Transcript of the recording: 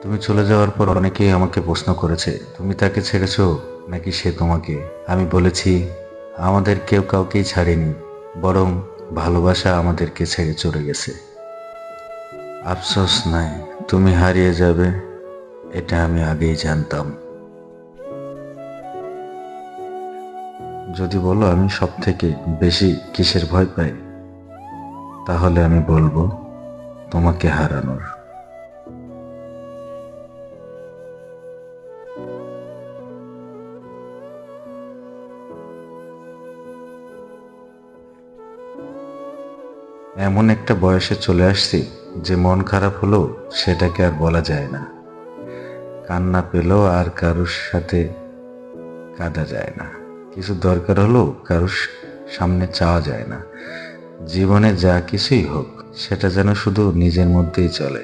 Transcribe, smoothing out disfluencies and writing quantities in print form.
তুমি চলে যাওয়ার পর অনেকেই আমাকে প্রশ্ন করেছে, তুমি তাকে ছেড়েছো নাকি সে তোমাকে। আমি বলেছি, আমাদের কেউ কাউকেই ছাড়েনি, বরং ভালোবাসা আমাদেরকে ছেড়ে চলে গেছে। আফসোস নাই, তুমি হারিয়ে যাবে, এটা আমি আগেই জানতাম। যদি বলো আমি সব থেকে বেশি কিসের ভয় পাই, তাহলে আমি বলবো তোমাকে হারানোর। এমন একটা বয়সে চলে আসছি যে মন খারাপ হলেও সেটাকে আর বলা যায় না, কান্না পেলেও আর কারোর সাথে কাঁদা যায় না, কিছু দরকার হলেও কারোর সামনে চাওয়া যায় না। জীবনে যা কিছুই হোক সেটা যেন শুধু নিজের মধ্যেই চলে।